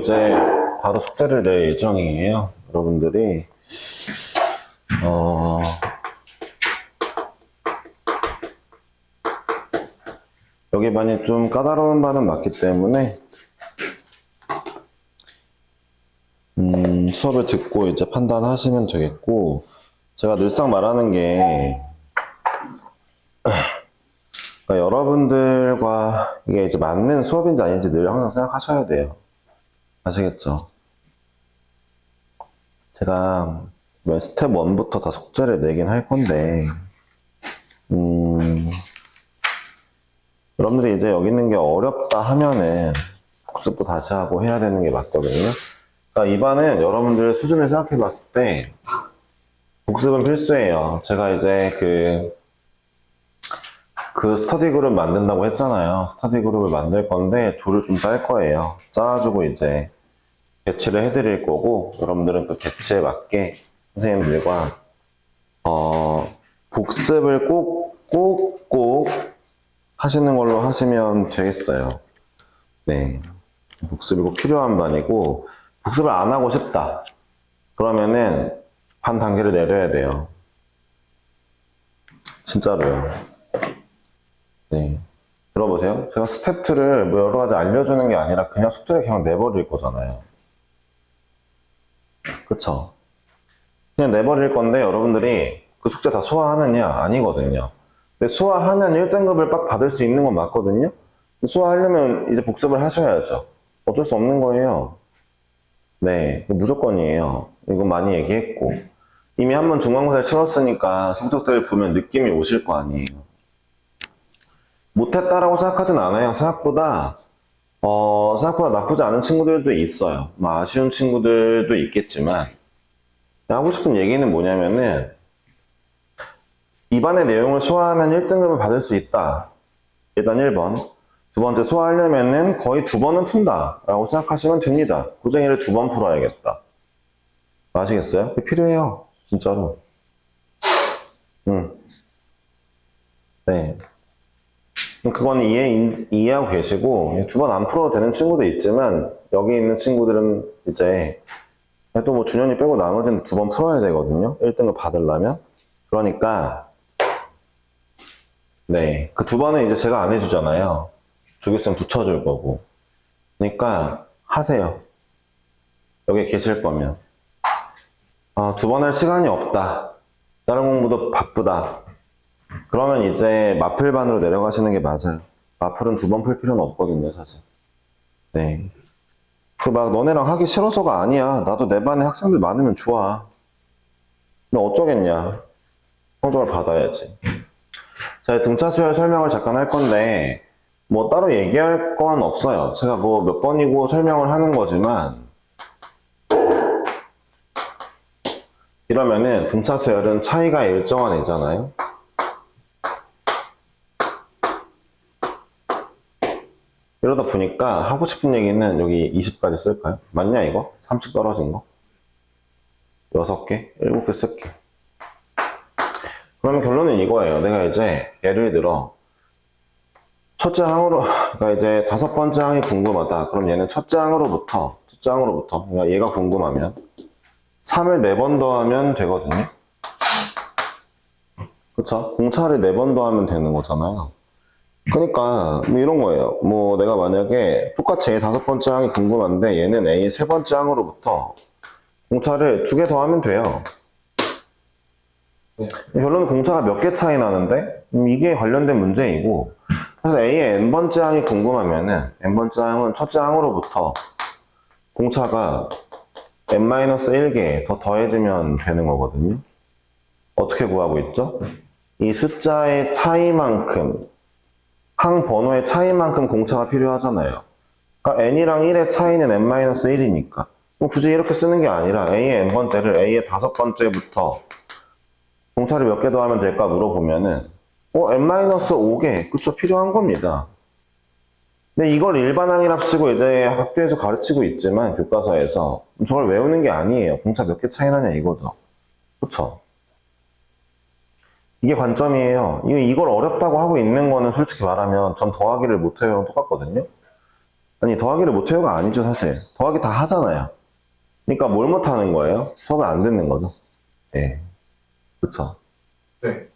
이제 바로 숙제를 낼 예정이에요. 여러분들이 여기 반이 좀 까다로운 반은 맞기 때문에 수업을 듣고 이제 판단하시면 되겠고, 제가 늘상 말하는 게 그러니까 여러분들과 이게 이제 맞는 수업인지 아닌지 늘 항상 생각하셔야 돼요. 아시겠죠? 제가 스텝 1부터 다 숙제를 내긴 할 건데, 여러분들이 이제 여기 있는 게 어렵다 하면은 복습도 다시 하고 해야 되는 게 맞거든요. 그러니까 이 반은 여러분들 수준을 생각해 봤을 때 복습은 필수예요. 제가 이제 그 스터디 그룹 만든다고 했잖아요. 스터디 그룹을 만들 건데 조를 좀 짤 거예요. 짜가지고 이제 배치를 해드릴 거고, 여러분들은 그 배치에 맞게 선생님들과 복습을 꼭 하시는 걸로 하시면 되겠어요. 네, 복습이 꼭 필요한 반이고, 복습을 안 하고 싶다 그러면은 반 단계를 내려야 돼요. 진짜로요. 네, 들어보세요. 제가 스텝 2를 뭐 여러 가지 알려주는 게 아니라 그냥 숙제를 그냥 내버릴 거잖아요. 그쵸? 그냥 내버릴 건데 여러분들이 그 숙제 다 소화하느냐? 아니거든요. 근데 소화하면 1등급을 빡 받을 수 있는 건 맞거든요? 소화하려면 이제 복습을 하셔야죠. 어쩔 수 없는 거예요. 네, 무조건이에요. 이건 많이 얘기했고. 이미 한번 중간고사를 치렀으니까 성적들을 보면 느낌이 오실 거 아니에요. 못했다라고 생각하진 않아요. 생각보다 나쁘지 않은 친구들도 있어요. 뭐 아쉬운 친구들도 있겠지만, 하고 싶은 얘기는 뭐냐면은, 이반의 내용을 소화하면 1등급을 받을 수 있다. 일단 1번. 두 번째, 소화하려면은 거의 2번은 푼다 라고 생각하시면 됩니다. 고쟁이를 2번 풀어야겠다. 아시겠어요? 그게 필요해요. 진짜로. 네. 그건 이해하고 계시고, 2번 안 풀어도 되는 친구도 있지만, 여기 있는 친구들은 이제, 또 뭐 준현이 빼고 나머지는 2번 풀어야 되거든요. 1등급 받으려면. 그러니까, 네. 그 2번은 이제 제가 안 해주잖아요. 조교쌤 붙여줄 거고. 그러니까, 하세요. 여기 계실 거면. 2번 할 시간이 없다. 다른 공부도 바쁘다. 그러면 이제 마플반으로 내려가시는 게 맞아요. 마플은 2번 풀 필요는 없거든요, 사실. 네. 너네랑 하기 싫어서가 아니야. 나도 내 반에 학생들 많으면 좋아. 근데 어쩌겠냐. 성적을 받아야지. 자, 등차 수열 설명을 잠깐 할 건데, 뭐 따로 얘기할 건 없어요. 제가 뭐 몇 번이고 설명을 하는 거지만, 이러면은 등차 수열은 차이가 일정한 애잖아요. 이러다 보니까 하고 싶은 얘기는 여기 20까지 쓸까요? 맞냐 이거? 30 떨어진 거? 6개? 7개 쓸게. 그러면 결론은 이거예요. 내가 이제 예를 들어 첫째 항으로, 그러니까 이제 5번째 항이 궁금하다. 그럼 얘는 첫째 항으로부터 그러니까 얘가 궁금하면 3을 4번 더하면 되거든요. 그쵸? 공차를 4번 더하면 되는 거잖아요. 그러니까 뭐 이런 거예요. 뭐 내가 만약에 똑같이 A 5번째 항이 궁금한데 얘는 A 3번째 항으로부터 공차를 2개 더하면 돼요. 네. 결론은 공차가 몇 개 차이 나는데 이게 관련된 문제이고, 그래서 A의 n번째 항이 궁금하면은 n번째 항은 첫째 항으로부터 공차가 n-1개 더 더해지면 되는 거거든요. 어떻게 구하고 있죠? 이 숫자의 차이만큼, 항 번호의 차이만큼 공차가 필요하잖아요. 그러니까 n이랑 1의 차이는 n-1이니까 굳이 이렇게 쓰는 게 아니라 A의 n번째를 A의 5번째부터 공차를 몇 개 더하면 될까 물어보면은 n-5개, 그쵸, 필요한 겁니다. 근데 이걸 일반항이랍시고 이제 학교에서 가르치고 있지만 교과서에서 저걸 외우는 게 아니에요. 공차 몇 개 차이 나냐 이거죠. 그쵸? 이게 관점이에요. 이걸 어렵다고 하고 있는 거는 솔직히 말하면 전 더하기를 못해요. 똑같거든요. 아니, 더하기를 못해요가 아니죠, 사실. 더하기 다 하잖아요. 그러니까 뭘 못하는 거예요? 수업을 안 듣는 거죠. 예. 그쵸. 네.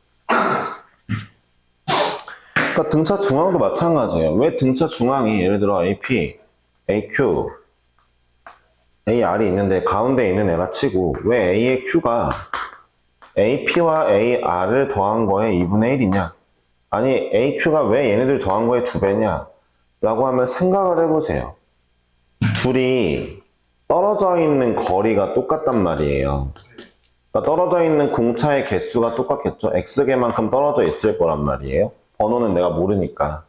그러니까 등차 중앙도 마찬가지예요. 왜 등차 중앙이 예를 들어 AP, AQ, AR이 있는데 가운데 있는 애라 치고 왜 A의 Q가 AP와 AR을 더한 거에 2분의 1이냐? 아니, AQ가 왜 얘네들 더한 거에 2배냐? 라고 하면 생각을 해보세요. 둘이 떨어져 있는 거리가 똑같단 말이에요. 그러니까 떨어져 있는 공차의 개수가 똑같겠죠? X개만큼 떨어져 있을 거란 말이에요. 번호는 내가 모르니까.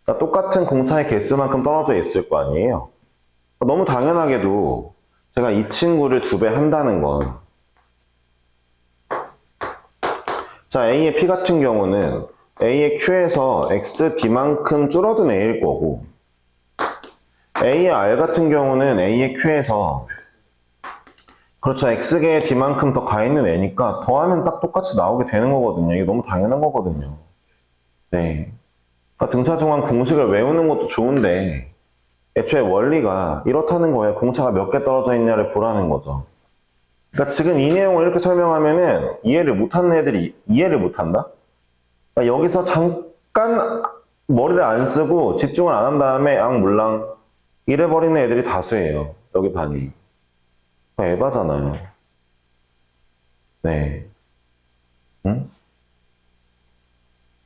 그러니까 똑같은 공차의 개수만큼 떨어져 있을 거 아니에요. 너무 당연하게도 제가 이 친구를 2배 한다는 건 자, A의 P 같은 경우는 A의 Q에서 XD만큼 줄어든 A일 거고 A의 R 같은 경우는 A의 Q에서 그렇죠. X개의 D만큼 더 가 있는 애니까 더하면 딱 똑같이 나오게 되는 거거든요. 이게 너무 당연한 거거든요. 네. 그러니까 등차 중앙 공식을 외우는 것도 좋은데 애초에 원리가 이렇다는 거예요. 공차가 몇 개 떨어져 있냐를 보라는 거죠. 그러니까 지금 이 내용을 이렇게 설명하면은 이해를 못하는 애들이 이해를 못한다? 그러니까 여기서 잠깐 머리를 안 쓰고 집중을 안 한 다음에 앙물랑 이래버리는 애들이 다수예요. 여기 반이. 에바잖아요. 네. 응?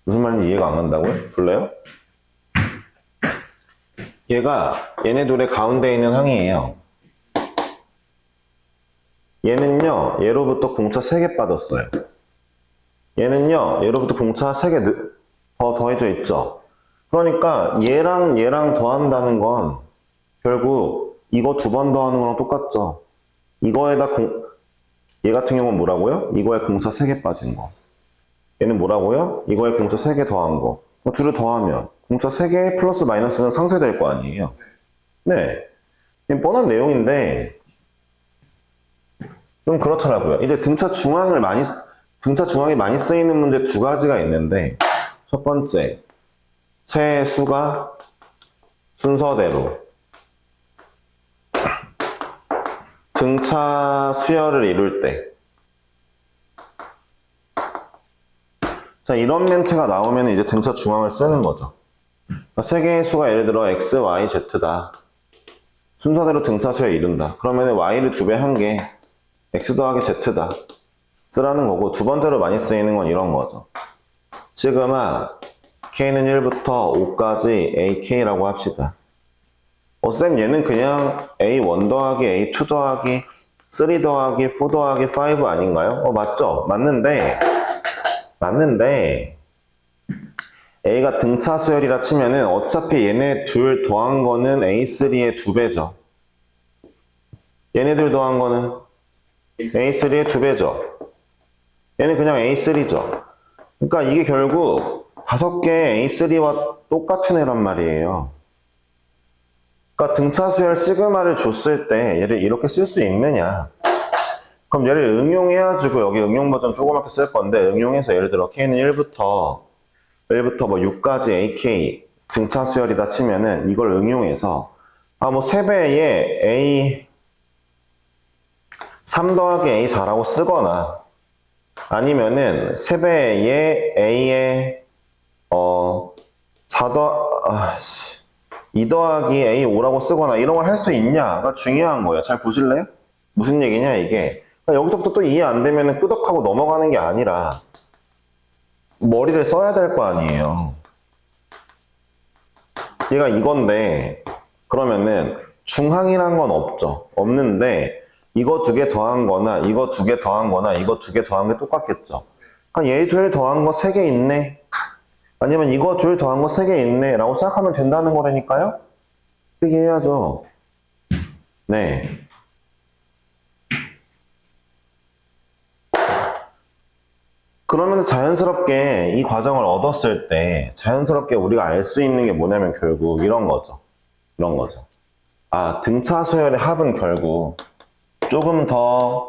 무슨 말인지 이해가 안 간다고요? 볼래요? 얘가 얘네 둘의 가운데 있는 항이에요. 얘는요, 얘로부터 공차 3개 빠졌어요. 얘는요, 얘로부터 공차 3개 더 더해져 있죠. 그러니까 얘랑 더한다는 건 결국 이거 2번 더하는 거랑 똑같죠. 이거에다 얘 같은 경우는 뭐라고요? 이거에 공차 3개 빠진 거. 얘는 뭐라고요? 이거에 공차 3개 더한 거. 둘을 더하면 공차 3개 플러스 마이너스는 상쇄될 거 아니에요. 네. 뻔한 내용인데 좀 그렇더라고요. 이제 등차 중앙이 많이 쓰이는 문제 2가지가 있는데 첫 번째, 세 수가 순서대로 등차 수열을 이룰 때 자, 이런 멘트가 나오면 이제 등차 중앙을 쓰는 거죠. 그러니까 세 개의 수가 예를 들어 x, y, z다. 순서대로 등차 수열 이룬다. 그러면 y를 2배 한 게 x 더하기 z다. 쓰라는 거고 두 번째로 많이 쓰이는 건 이런 거죠. 시그마 k는 1부터 5까지 ak라고 합시다. 쌤 얘는 그냥 a1 더하기 a2 더하기 3 더하기 4 더하기 5 아닌가요? 맞죠? 맞는데 A가 등차 수열이라 치면은 어차피 얘네 둘 더한 거는 A3의 2배죠. 얘네들 더한 거는 A3의 2배죠. 얘는 그냥 A3죠. 그러니까 이게 결국 5개의 A3와 똑같은 애란 말이에요. 그러니까 등차 수열 시그마를 줬을 때 얘를 이렇게 쓸 수 있느냐? 그럼 얘를 응용해가지고 여기 응용 버전 조그맣게 쓸 건데 응용해서 예를 들어 K는 1부터 뭐 6까지 AK 등차 수열이다 치면은 이걸 응용해서 뭐 3배의 A 3 더하기 A4라고 쓰거나 아니면은 3배의 A의 2 더하기 A5라고 쓰거나 이런 걸 할 수 있냐가 중요한 거예요. 잘 보실래요? 무슨 얘기냐 이게. 여기서부터 또 이해 안 되면 끄덕하고 넘어가는 게 아니라 머리를 써야 될 거 아니에요. 얘가 이건데 그러면은 중항이란 건 없죠. 없는데 이거 2개 더한 거나 이거 2개 더한 거나 이거 2개 더한 게 똑같겠죠. 얘 둘 더한 거 3개 있네. 아니면 이거 둘 더한 거 3개 있네 라고 생각하면 된다는 거라니까요. 그렇게 해야죠. 네. 그러면 자연스럽게 이 과정을 얻었을 때 자연스럽게 우리가 알 수 있는 게 뭐냐면 결국 이런 거죠. 등차 수열의 합은 결국 조금 더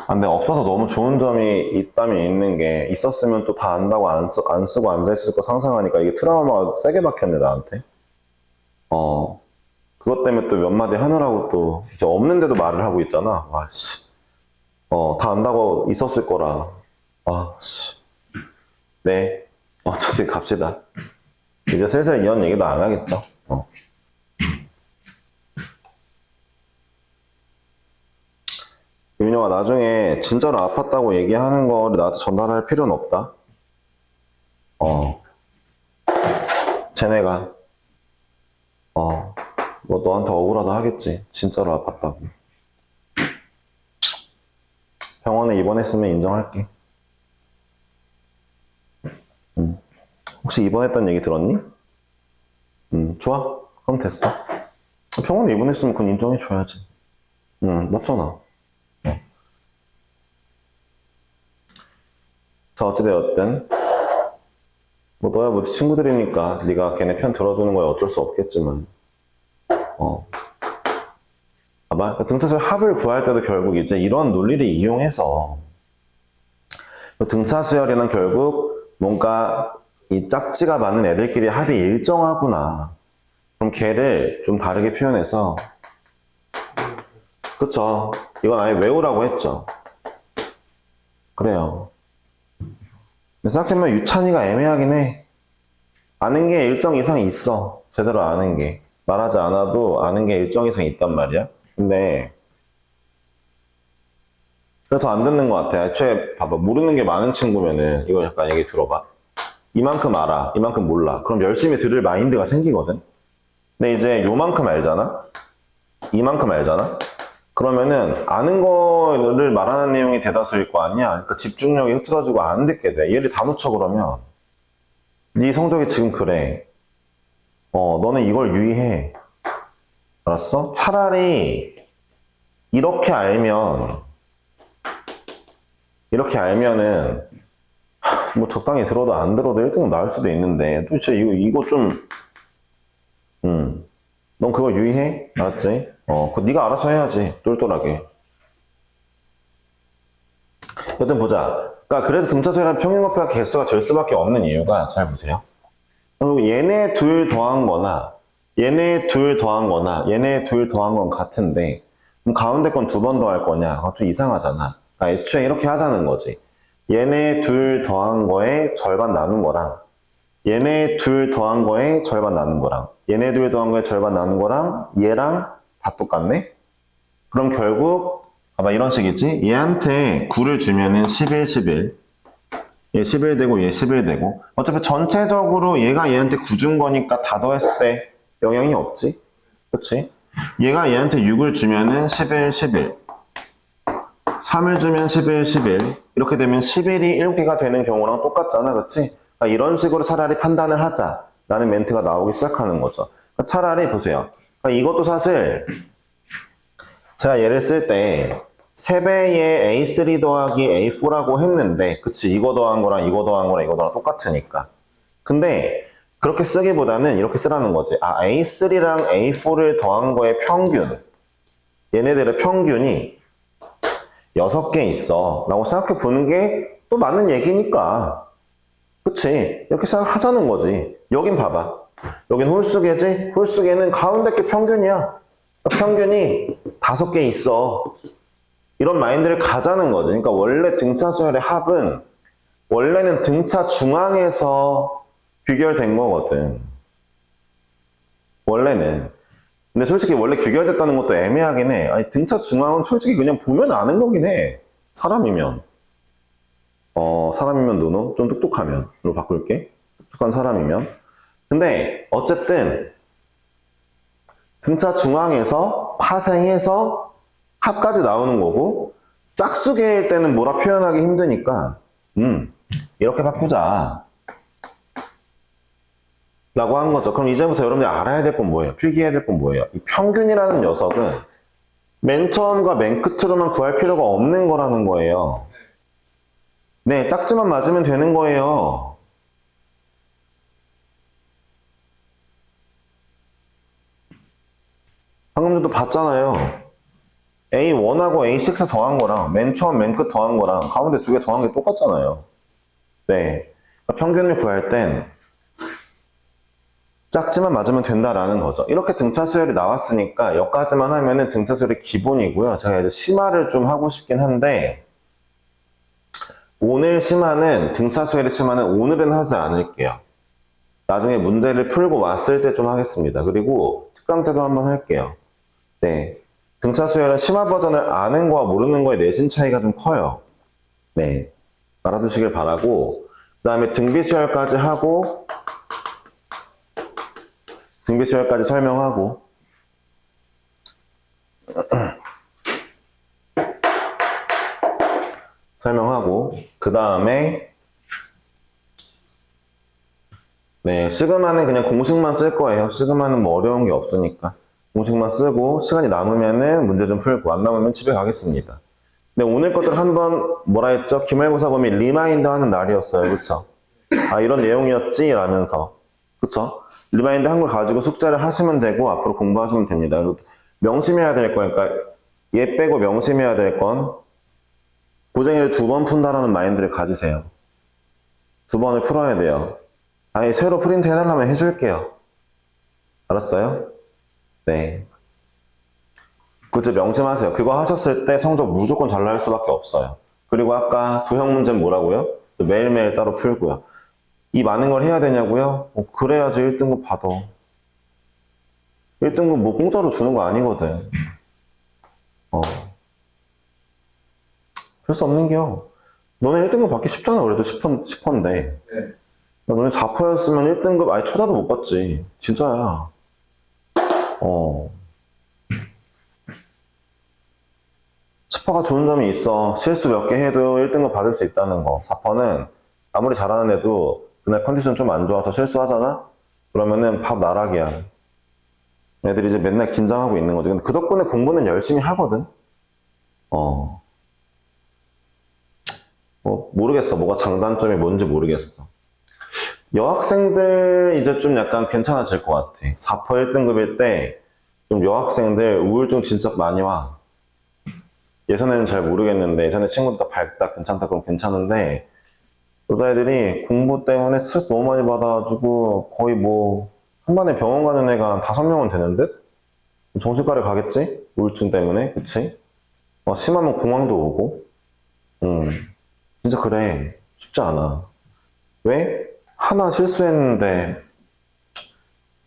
근데 없어서 너무 좋은 점이 있다면 있는 게, 있었으면 또 다 안다고 안 쓰고 앉아있을 거 상상하니까 이게 트라우마가 세게 박혔네, 나한테. 그것 때문에 또 몇 마디 하느라고 또 이제 없는데도 말을 하고 있잖아. 와, 씨. 다 안다고 있었을 거라. 아, 씨. 네. 어차피 갑시다. 이제 슬슬 이런 얘기도 안 하겠죠. 유민영아, 나중에 진짜로 아팠다고 얘기하는 거를 나한테 전달할 필요는 없다. 쟤네가, 뭐 너한테 억울하다 하겠지. 진짜로 아팠다고. 병원에 입원했으면 인정할게. 혹시 입원했다는 얘기 들었니? 좋아. 그럼 됐어. 병원에 입원했으면 그건 인정해줘야지. 맞잖아. 자, 어찌되었든 뭐 너야 뭐 친구들이니까 네가 걔네 편 들어주는 거야 어쩔 수 없겠지만 봐봐. 등차수열 합을 구할 때도 결국 이제 이런 논리를 이용해서 등차수열이란 결국 뭔가 이 짝지가 맞는 애들끼리 합이 일정하구나. 그럼 걔를 좀 다르게 표현해서 그쵸. 이건 아예 외우라고 했죠. 그래요. 생각해보면 유찬이가 애매하긴 해. 아는 게 일정 이상 있어. 제대로 아는 게. 말하지 않아도 아는 게 일정 이상 있단 말이야. 근데 그래서 안 듣는 것 같아. 애초에 봐봐. 모르는 게 많은 친구면은 이거 잠깐 얘기 들어봐. 이만큼 알아. 이만큼 몰라. 그럼 열심히 들을 마인드가 생기거든. 근데 이제 요만큼 알잖아? 이만큼 알잖아? 그러면은 아는 거를 말하는 내용이 대다수일 거 아니야. 그러니까 집중력이 흐트러지고 안 듣게 돼. 얘를 다 놓쳐 그러면 네 성적이 지금 그래. 너는 이걸 유의해. 알았어? 차라리 이렇게 알면은 뭐 적당히 들어도 안 들어도 1등은 나올 수도 있는데 도대체 이거 좀 넌 그거 유의해? 알았지? 그거 네가 알아서 해야지. 똘똘하게. 여튼 보자. 그러니까 그래서 등차수열은 평균곱하기 개수가 될 수밖에 없는 이유가 잘 보세요. 그리고 얘네 둘 더한 거나 얘네 둘 더한 거나 얘네 둘 더한 건 같은데 그럼 가운데 건 두 번 더할 거냐? 그건 좀 이상하잖아. 그러니까 애초에 이렇게 하자는 거지. 얘네 둘 더한 거에 절반 나눈 거랑 얘네 둘 더한 거에 절반 나눈 거랑 얘네 둘 더한 거에 절반 나눈 거랑 얘랑 다 똑같네? 그럼 결국 봐봐 이런 식이지? 얘한테 9를 주면은 11, 11 얘 11 되고 얘 11 되고 어차피 전체적으로 얘가 얘한테 9 준 거니까 다 더했을 때 영향이 없지? 그치? 얘가 얘한테 6을 주면은 11, 11 3을 주면 11, 11 이렇게 되면 11이 7개가 되는 경우랑 똑같잖아 그치? 그러니까 이런 식으로 차라리 판단을 하자 라는 멘트가 나오기 시작하는 거죠. 그러니까 차라리 보세요. 그러니까 이것도 사실 제가 얘를 쓸 때 3배의 A3 더하기 A4라고 했는데 그치 이거 더한 거랑 이거 더한 거랑 이거 더한 거랑 똑같으니까 근데 그렇게 쓰기보다는 이렇게 쓰라는 거지. A3랑 A4를 더한 거의 평균 얘네들의 평균이 6개 있어 라고 생각해 보는 게 또 맞는 얘기니까 그치? 이렇게 생각하자는 거지. 여긴 봐봐. 여긴 홀수계지? 홀수계는 가운데 게 평균이야. 평균이 5개 있어. 이런 마인드를 가자는 거지. 그러니까 원래 등차수열의 합은 원래는 등차 중앙에서 귀결된 거거든. 원래는. 근데 솔직히 원래 귀결됐다는 것도 애매하긴 해. 아니, 등차 중앙은 솔직히 그냥 보면 아는 거긴 해. 사람이면. 사람이면 노노? 좀 똑똑하면. 로 바꿀게. 똑똑한 사람이면. 근데 어쨌든 등차 중앙에서 파생해서 합까지 나오는 거고 짝수계일 때는 뭐라 표현하기 힘드니까 이렇게 바꾸자 라고 한 거죠. 그럼 이제부터 여러분들이 알아야 될 건 뭐예요? 필기해야 될 건 뭐예요? 이 평균이라는 녀석은 맨 처음과 맨 끝으로만 구할 필요가 없는 거라는 거예요. 네, 짝지만 맞으면 되는 거예요. 방금 전도 봤잖아요. A1하고 A6 더한 거랑 맨 처음 맨 끝 더한 거랑 가운데 두 개 더한 게 똑같잖아요. 네. 그러니까 평균을 구할 땐 짝지만 맞으면 된다라는 거죠. 이렇게 등차 수열이 나왔으니까 여기까지만 하면은 등차 수열이 기본이고요. 제가 이제 심화를 좀 하고 싶긴 한데 오늘 심화는 등차 수열의 심화는 오늘은 하지 않을게요. 나중에 문제를 풀고 왔을 때 좀 하겠습니다. 그리고 특강 때도 한번 할게요. 네. 등차 수열은 심화 버전을 아는 거와 모르는 거의 내신 차이가 좀 커요. 네. 알아두시길 바라고 그 다음에 등비 수열까지 하고 등비 수열까지 설명하고 그 다음에 네, 시그마는 그냥 공식만 쓸 거예요. 시그마는 뭐 어려운 게 없으니까 공식만 쓰고 시간이 남으면은 문제 좀 풀고 안 남으면 집에 가겠습니다. 근데 오늘 것들 한번 뭐라 했죠? 기말고사 범위 리마인드 하는 날이었어요. 그쵸? 아 이런 내용이었지? 라면서 그쵸? 리마인드 한 걸 가지고 숙제를 하시면 되고 앞으로 공부하시면 됩니다. 명심해야 될 거니까 얘 빼고 명심해야 될 건 고쟁이를 2번 푼다라는 마인드를 가지세요. 2번을 풀어야 돼요. 아예 새로 프린트 해달라면 해줄게요. 알았어요? 네. 그저 명심하세요. 그거 하셨을 때 성적 무조건 잘 나올 수밖에 없어요. 그리고 아까 도형 문제는 뭐라고요? 매일매일 따로 풀고요. 이 많은 걸 해야 되냐고요? 그래야지 1등급 받아. 1등급 뭐 공짜로 주는 거 아니거든. 별 수 없는겨. 너네 1등급 받기 쉽잖아. 그래도 10%인데. 네. 너네 4%였으면 1등급 아예 쳐다도 못 봤지. 진짜야. 어. 10%가 좋은 점이 있어. 실수 몇 개 해도 1등급 받을 수 있다는 거. 4%는 아무리 잘하는 애도 그날 컨디션 좀 안 좋아서 실수하잖아? 그러면은 밥 나락이야. 애들이 이제 맨날 긴장하고 있는 거지. 근데 그 덕분에 공부는 열심히 하거든? 뭐, 모르겠어. 뭐가 장단점이 뭔지 모르겠어. 여학생들 이제 좀 약간 괜찮아질 것 같아. 4% 1등급일 때 좀 여학생들 우울증 진짜 많이 와. 예전에는 잘 모르겠는데 예전에 친구들 다 밝다 괜찮다 그럼 괜찮은데 여자애들이 공부 때문에 스트레스 너무 많이 받아가지고 거의 뭐 한 번에 병원 가는 애가 한 5명은 되는 듯? 정신과를 가겠지? 우울증 때문에 그치? 심하면 공황도 오고 진짜 그래 쉽지 않아. 왜? 하나 실수했는데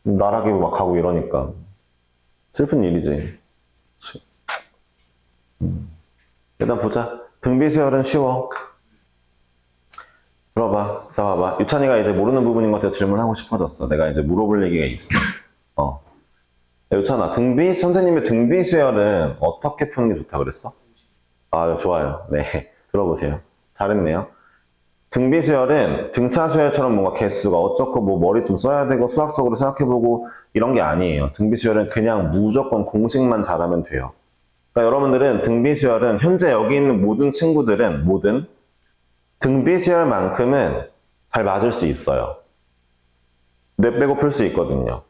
나락이 막 가고 이러니까 슬픈 일이지. 그치? 일단 보자. 등비수열은 쉬워. 들어봐. 자, 봐봐. 유찬이가 이제 모르는 부분인 것 같아서 질문하고 싶어졌어. 내가 이제 물어볼 얘기가 있어. 야, 유찬아, 선생님의 등비수열은 어떻게 푸는 게 좋다 그랬어? 아, 좋아요. 네. 들어보세요. 잘했네요. 등비수열은 등차수열처럼 뭔가 개수가 어쩌고 뭐 머리 좀 써야 되고 수학적으로 생각해보고 이런 게 아니에요. 등비수열은 그냥 무조건 공식만 잘하면 돼요. 그러니까 여러분들은 등비수열은 현재 여기 있는 모든 친구들은 등비수열만큼은 잘 맞을 수 있어요. 뇌 빼고 풀 수 있거든요.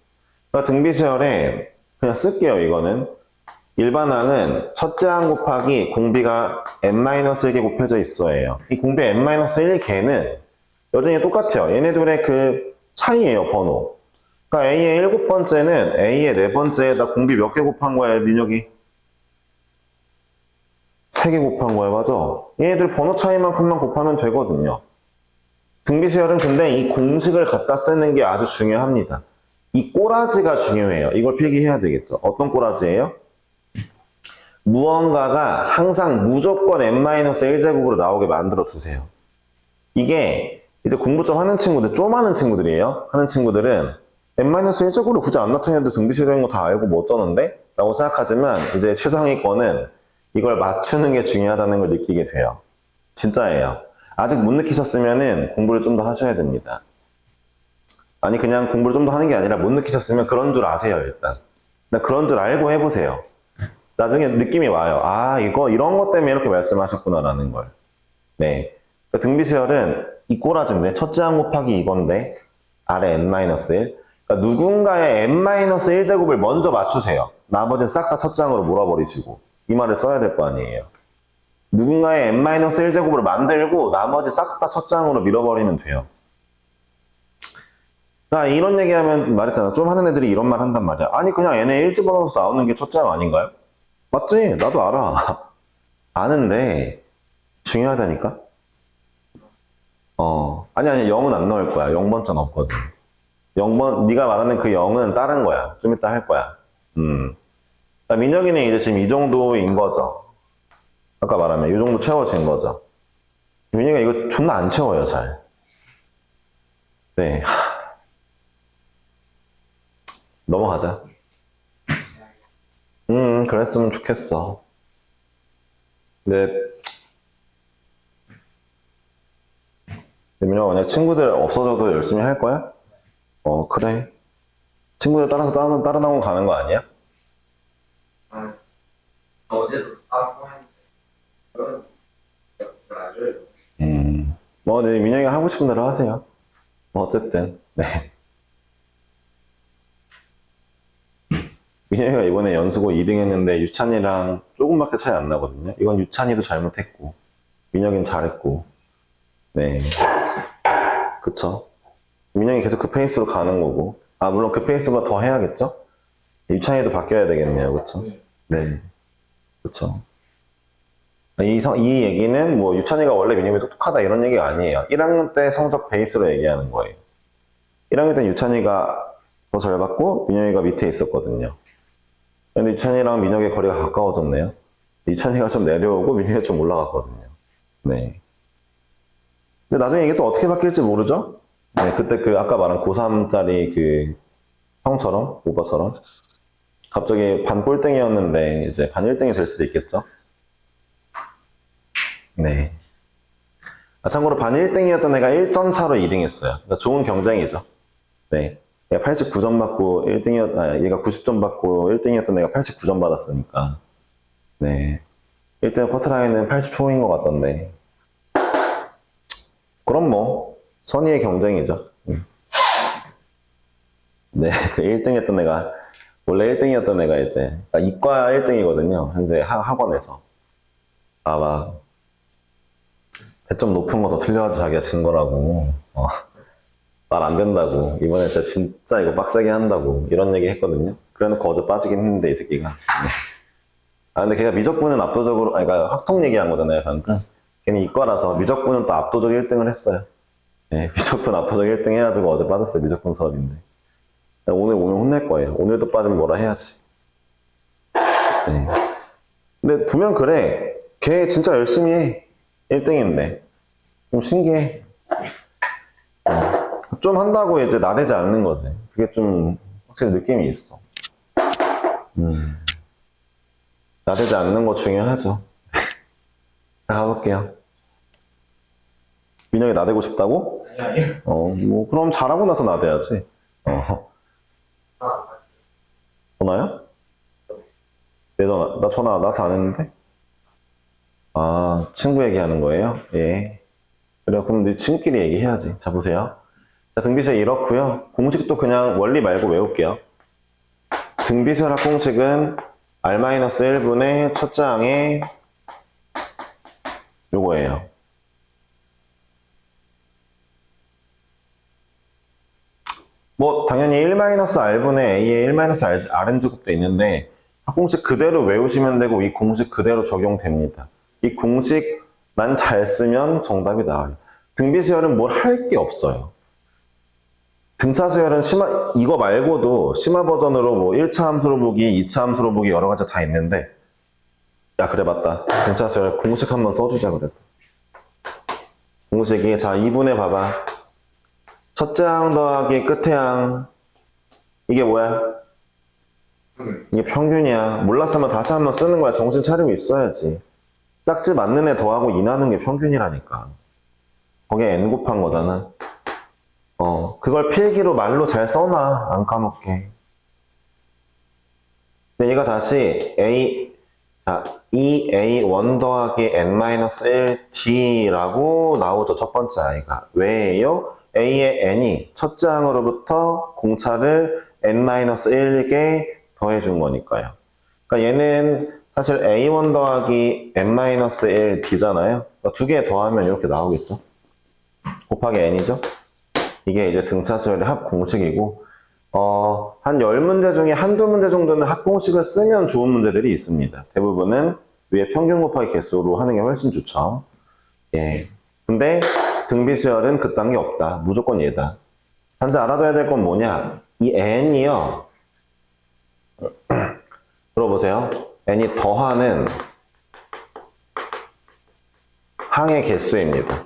그러니까 등비수열에 그냥 쓸게요. 이거는 일반항은 첫째 항 곱하기 공비가 n-1개 곱해져 있어요. 이 공비 n-1개는 여전히 똑같아요. 얘네들의 그 차이예요. 번호. 그러니까 A의 7번째는 A의 4번째에다 공비 몇 개 곱한 거야, 민혁이? 3개 곱한 거야, 맞아? 얘네들 번호 차이만큼만 곱하면 되거든요. 등비수열은 근데 이 공식을 갖다 쓰는 게 아주 중요합니다. 이 꼬라지가 중요해요. 이걸 필기해야 되겠죠. 어떤 꼬라지예요? 무언가가 항상 무조건 n-1제곱으로 나오게 만들어 두세요. 이게 이제 공부 좀 하는 친구들, 좀 하는 친구들이에요. 하는 친구들은 n-1제곱으로 굳이 안 나타내도 등비수열인 거 다 알고 뭐 어쩌는데? 라고 생각하지만 이제 최상위권은 이걸 맞추는 게 중요하다는 걸 느끼게 돼요. 진짜예요. 아직 못 느끼셨으면 공부를 좀 더 하셔야 됩니다. 아니 그냥 공부를 좀 더 하는 게 아니라 못 느끼셨으면 그런 줄 아세요. 일단 그런 줄 알고 해보세요. 나중에 느낌이 와요. 아 이거 이런 것 때문에 이렇게 말씀하셨구나 라는 걸. 네. 그러니까 등비수열은 이 꼬라지인데 첫째 항 곱하기 이건데 아래 n-1 그러니까 누군가의 n-1제곱을 먼저 맞추세요. 나머지는 싹 다 첫째 항으로 몰아버리시고 이 말을 써야 될 거 아니에요. 누군가의 n-1제곱으로 만들고 나머지 싹 다 첫 장으로 밀어버리면 돼요. 그러니까 이런 얘기하면 말했잖아. 좀 하는 애들이 이런 말 한단 말이야. 아니 그냥 n에 1 집어넣어서 나오는 게 첫 장 아닌가요? 맞지? 나도 알아. 아는데 중요하다니까? 아니 0은 안 넣을 거야. 0번째는 없거든. 0번 네가 말하는 그 0은 다른 거야. 좀 이따 할 거야. 그러니까 민혁이는 이제 지금 이 정도인 거죠. 아까 말하면 이 정도 채워진 거죠. 민혁이가 이거 존나 안 채워요, 잘. 네. 넘어가자. 그랬으면 좋겠어. 근데 민혁아, 만약 친구들 없어져도 열심히 할 거야? 그래. 친구들 따라서 다른 학원 가는 거 아니야? 어제도 사소한데 그건 아주 뭐, 네, 민혁이가 하고 싶은 대로 하세요. 어쨌든, 네. 민혁이가 이번에 연수고 2등 했는데 유찬이랑 조금밖에 차이 안 나거든요. 이건 유찬이도 잘못했고, 민혁이는 잘했고, 네. 그쵸. 민혁이 계속 그 페이스로 가는 거고, 물론 그 페이스보다 더 해야겠죠? 유찬이도 바뀌어야 되겠네요. 그쵸? 네. 그쵸. 이 얘기는 뭐 유찬이가 원래 민혁이 똑똑하다 이런 얘기가 아니에요. 1학년 때 성적 베이스로 얘기하는 거예요. 1학년 때 유찬이가 더 잘 받고 민혁이가 밑에 있었거든요. 근데 유찬이랑 민혁이의 거리가 가까워졌네요. 유찬이가 좀 내려오고 민혁이가 좀 올라갔거든요. 네. 근데 나중에 이게 또 어떻게 바뀔지 모르죠? 네, 그때 그 아까 말한 고3짜리 그 형처럼, 오빠처럼 갑자기 반 꼴등이었는데 이제 반 1등이 될 수도 있겠죠? 네. 참고로 반 1등이었던 애가 1점 차로 2등 했어요. 그러니까 좋은 경쟁이죠. 네. 얘가 89점 받고 1등이었, 얘가 90점 받고 1등이었던 애가 89점 받았으니까. 네. 1등 커트라인은 80초인 것 같던데. 그럼 뭐, 선의의 경쟁이죠. 네. 그 1등 했던 애가, 원래 1등이었던 애가 이제, 이과 1등이거든요. 현재 학원에서. 막, 배점 높은 거 더 틀려가지고 자기가 진 거라고. 말 안 된다고. 이번에 진짜 이거 빡세게 한다고. 이런 얘기 했거든요. 그래 놓고 어제 빠지긴 했는데, 이 새끼가. 네. 근데 걔가 미적분은 압도적으로, 그러니까 확통 얘기한 거잖아요, 방금. 걔는 이과라서 미적분은 또 압도적 1등을 했어요. 네, 미적분 압도적 1등 해가지고 어제 빠졌어요, 미적분 수업인데. 오늘 혼낼 거예요. 오늘도 빠지면 뭐라 해야지. 네. 근데 보면 그래. 걔 진짜 열심히 해. 1등인데. 좀 신기해. 좀 한다고 이제 나대지 않는 거지. 그게 좀 확실히 느낌이 있어. 나대지 않는 거 중요하죠. 자, 가볼게요. 민혁이 나대고 싶다고? 아니요. 뭐, 그럼 잘하고 나서 나대야지. 전화요? 내 전화, 나 전화, 나한테 안 했는데? 친구 얘기하는 거예요? 예. 그래, 그럼 네 친구끼리 얘기해야지. 자, 보세요. 자, 등비수열 이렇고요. 공식도 그냥 원리 말고 외울게요. 등비수열 합공식은 R-1분의 첫째 항의 요거예요. 뭐 당연히 1-R분의 A의 1-Rn제곱도 있는데 합공식 그대로 외우시면 되고 이 공식 그대로 적용됩니다. 이 공식만 잘 쓰면 정답이 나와요. 등비수열은 뭘 할 게 없어요. 등차수열은 이거 말고도 심화 버전으로 뭐 1차 함수로 보기, 2차 함수로 보기 여러 가지 다 있는데 야 그래 맞다. 등차수열 공식 한번 써주자 그래도. 공식이 자 2분의 봐봐. 첫째 항 더하기 끝의 항 이게 뭐야? 이게 평균이야. 몰랐으면 다시 한번 쓰는 거야. 정신 차리고 있어야지. 짝지 맞는 애 더하고 인하는 게 평균이라니까. 거기에 n 곱한 거잖아. 그걸 필기로 말로 잘 써놔. 안 까먹게. 근데 얘가 다시 자, 2a1 더하기 n-1d라고 나오죠. 첫 번째 아이가. 왜요? a의 n이 첫째 항으로부터 공차를 n-1개 더해준 거니까요. 그러니까 얘는 사실 A1 더하기 N-1 D잖아요. 두 개 더하면 이렇게 나오겠죠. 곱하기 N이죠. 이게 이제 등차수열의 합 공식이고, 한 10문제 중에 한두 문제 정도는 합 공식을 쓰면 좋은 문제들이 있습니다. 대부분은 위에 평균 곱하기 개수로 하는 게 훨씬 좋죠. 예. 근데 등비수열은 그딴 게 없다. 무조건 얘다. 단지 알아둬야 될 건 뭐냐? 이 N이요. 들어보세요. N이 더하는 항의 개수입니다.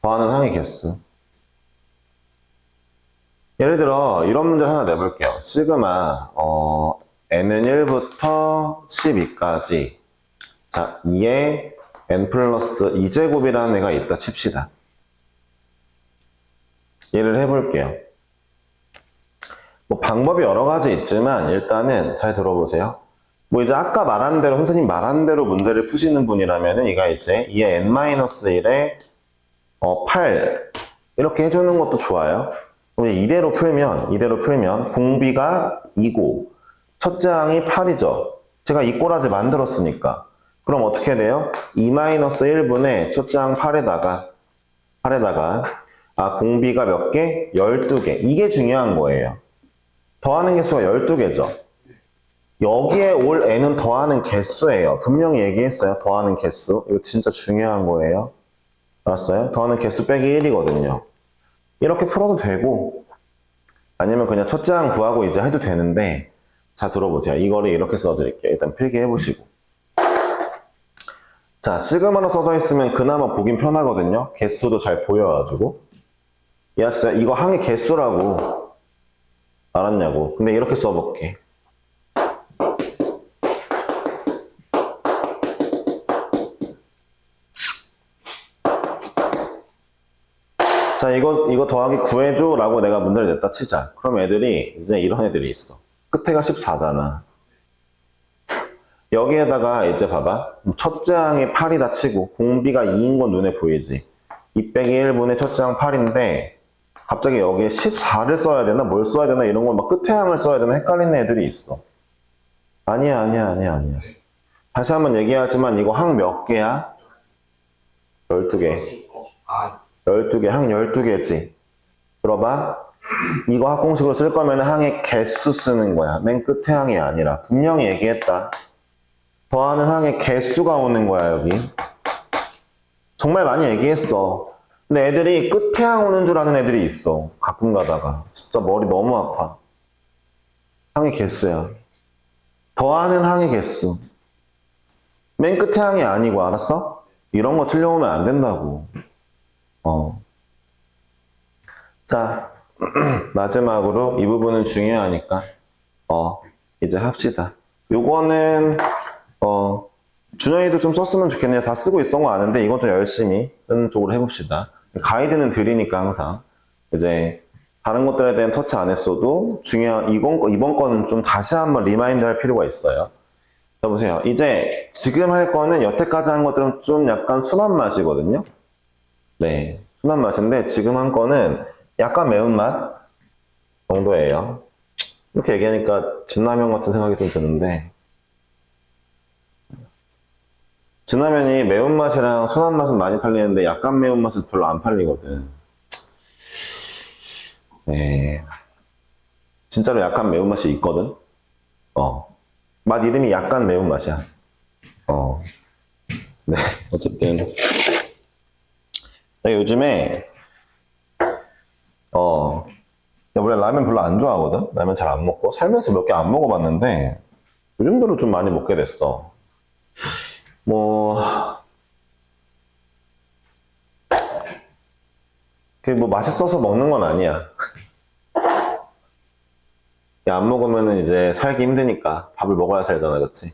더하는 항의 개수. 예를 들어 이런 문제를 하나 내볼게요. 시그마 n은 1부터 12까지 자 2에 n 플러스 2제곱이라는 애가 있다 칩시다. 얘를 해볼게요. 뭐 방법이 여러 가지 있지만 일단은 잘 들어보세요. 뭐 이제 아까 말한 대로 선생님 말한 대로 문제를 푸시는 분이라면은 얘가 이제 2에 n-1에 8 이렇게 해주는 것도 좋아요. 이대로 풀면 공비가 2고 첫째 항이 8이죠. 제가 이 꼬라지 만들었으니까. 그럼 어떻게 돼요? 2-1분의 첫째 항 8에다가 공비가 몇 개? 12개. 이게 중요한 거예요. 더하는 개수가 12개죠. 여기에 올 n은 더하는 개수예요. 분명히 얘기했어요. 더하는 개수. 이거 진짜 중요한 거예요. 알았어요? 더하는 개수 빼기 1이거든요. 이렇게 풀어도 되고 아니면 그냥 첫째 항 구하고 이제 해도 되는데 자 들어보세요. 이거를 이렇게 써드릴게요. 일단 필기 해보시고 자 시그마로 써져 있으면 그나마 보긴 편하거든요. 개수도 잘 보여가지고 이해하셨어요? 이거 항의 개수라고 알았냐고. 근데 이렇게 써볼게. 자, 이거 더하기 구해줘 라고 내가 문제를 냈다 치자. 그럼 애들이 이제 이런 애들이 있어. 끝에가 14잖아. 여기에다가 이제 봐봐. 첫째 항이 8이다 치고 공비가 2인 건 눈에 보이지. 2 빼기 1분의 첫째 항 8인데 갑자기 여기에 14를 써야 되나 뭘 써야 되나 이런 걸 막 끝에 항을 써야 되나 헷갈리는 애들이 있어. 아니야. 다시 한번 얘기하지만 이거 항 몇 개야? 12개. 12개, 항 12개지. 들어봐. 이거 합공식으로 쓸 거면 항의 개수 쓰는 거야. 맨 끝에 항이 아니라. 분명히 얘기했다. 더하는 항의 개수가 오는 거야, 여기. 정말 많이 얘기했어. 근데 애들이 끝에 항 오는 줄 아는 애들이 있어. 가끔 가다가. 진짜 머리 너무 아파. 항의 개수야. 더하는 항의 개수. 맨 끝에 항이 아니고, 알았어? 이런 거 틀려오면 안 된다고. 자, 마지막으로 이 부분은 중요하니까, 이제 합시다. 요거는, 준영이도 좀 썼으면 좋겠네요. 다 쓰고 있던 거 아는데, 이건 좀 열심히 쓰는 쪽으로 해봅시다. 가이드는 드리니까 항상. 이제, 다른 것들에 대한 터치 안 했어도, 이번 거는 좀 다시 한번 리마인드 할 필요가 있어요. 자, 보세요. 이제, 지금 할 거는 여태까지 한 것들은 좀 약간 순한 맛이거든요. 네, 순한 맛인데 지금 한 거는 약간 매운맛 정도예요. 이렇게 얘기하니까 진라면 같은 생각이 좀 드는데 진라면이 매운맛이랑 순한 맛은 많이 팔리는데 약간 매운맛은 별로 안 팔리거든. 네, 진짜로 약간 매운맛이 있거든. 맛 이름이 약간 매운맛이야. 네, 어쨌든 요즘에 나 원래 라면 별로 안 좋아하거든. 라면 잘 안 먹고 살면서 몇 개 안 먹어봤는데 요즘 들어 좀 많이 먹게 됐어. 그게 뭐 맛있어서 먹는 건 아니야. 안 먹으면은 이제 살기 힘드니까 밥을 먹어야 살잖아, 그치?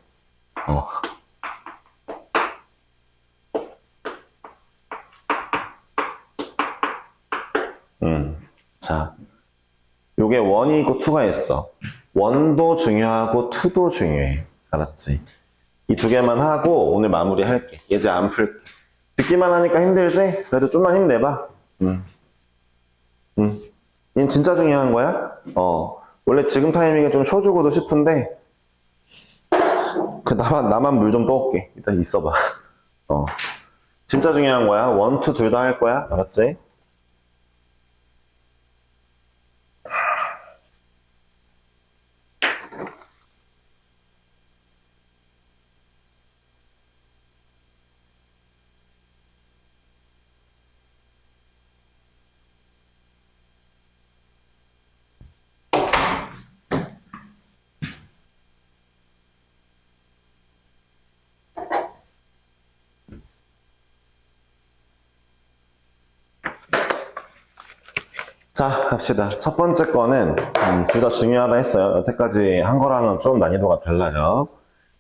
자, 요게 1이 있고 2가 있어. 1도 중요하고 2도 중요해. 알았지? 이 두 개만 하고 오늘 마무리 할게. 이제 안 풀게. 듣기만 하니까 힘들지? 그래도 좀만 힘내봐. 얘는 진짜 중요한 거야? 원래 지금 타이밍에 좀 쉬어주고도 싶은데 나만 물 좀 떠올게. 일단 있어봐. 진짜 중요한 거야. 1, 2 둘 다 할 거야. 알았지? 자, 갑시다. 첫 번째 거는 둘 다 중요하다 했어요. 여태까지 한 거랑은 좀 난이도가 달라요.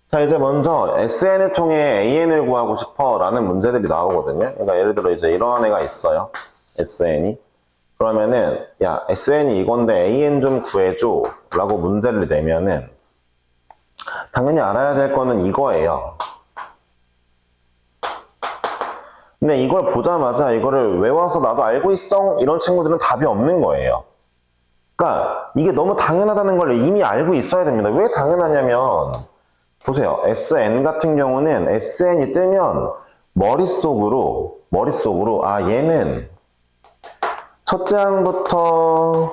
자, 이제 먼저 SN을 통해 AN을 구하고 싶어 라는 문제들이 나오거든요. 그러니까 예를 들어 이제 이런 애가 있어요. SN이. 그러면은 야, SN이 이건데 AN 좀 구해줘 라고 문제를 내면은 당연히 알아야 될 거는 이거예요. 근데 이걸 보자마자 이거를 외워서 나도 알고 있어 이런 친구들은 답이 없는 거예요. 그러니까 이게 너무 당연하다는 걸 이미 알고 있어야 됩니다. 왜 당연하냐면 보세요. SN 같은 경우는 SN이 뜨면 머릿속으로 아 얘는 첫째 항부터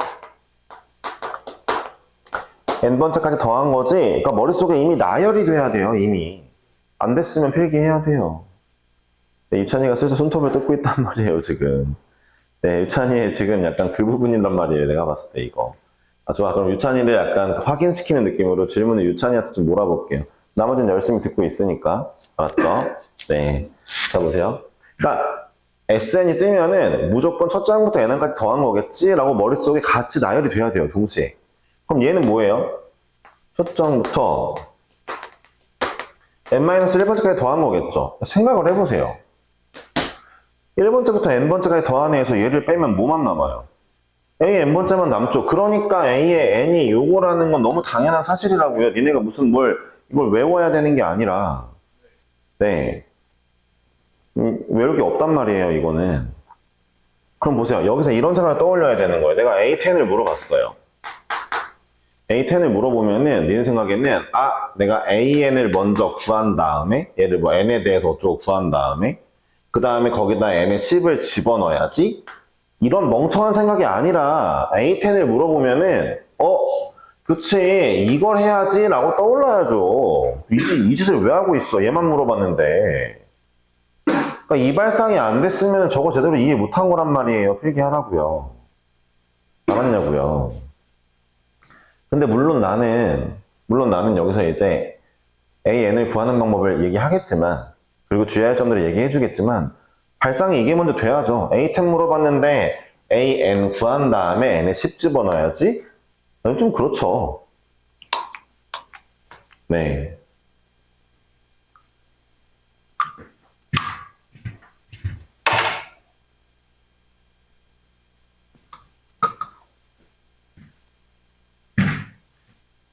n번째까지 더한 거지. 그러니까 머릿속에 이미 나열이 돼야 돼요. 이미 안 됐으면 필기해야 돼요. 네, 유찬이가 슬슬 손톱을 뜯고 있단 말이에요, 지금. 네, 유찬이의 지금 약간 그 부분이란 말이에요, 내가 봤을 때 이거. 아, 좋아. 그럼 유찬이를 약간 확인시키는 느낌으로 질문을 유찬이한테 좀 몰아볼게요. 나머지는 열심히 듣고 있으니까. 알았죠? 네. 자, 보세요. 그러니까, SN이 뜨면은 무조건 첫 장부터 n까지 더한 거겠지? 라고 머릿속에 같이 나열이 돼야 돼요, 동시에. 그럼 얘는 뭐예요? 첫 장부터 n-1번째까지 더한 거겠죠? 생각을 해보세요. 1번째부터 n번째까지 더한 애에서 얘를 빼면 뭐만 남아요? A n번째만 남죠. 그러니까 A의 n이 요거라는 건 너무 당연한 사실이라고요. 니네가 무슨 이걸 외워야 되는 게 아니라. 네. 외울 게 없단 말이에요, 이거는. 그럼 보세요. 여기서 이런 생각을 떠올려야 되는 거예요. 내가 A10을 물어봤어요. A10을 물어보면은 니네 생각에는 내가 AN을 먼저 구한 다음에 얘를 뭐 n에 대해서 어쩌고 구한 다음에 그 다음에 거기다 n의 10을 집어넣어야지? 이런 멍청한 생각이 아니라 A10을 물어보면은 그치 이걸 해야지 라고 떠올라야죠. 이 짓을 왜 하고 있어? 얘만 물어봤는데. 그러니까 이발상이 안 됐으면 저거 제대로 이해 못한 거란 말이에요. 필기하라고요. 알았냐고요. 근데 물론 나는 여기서 이제 AN을 구하는 방법을 얘기하겠지만 그리고 주의해야 할 점들을 얘기해 주겠지만 발상이 이게 먼저 돼야죠. A10 물어봤는데 AN 구한 다음에 N에 10 집어넣어야지? 좀 그렇죠. 네.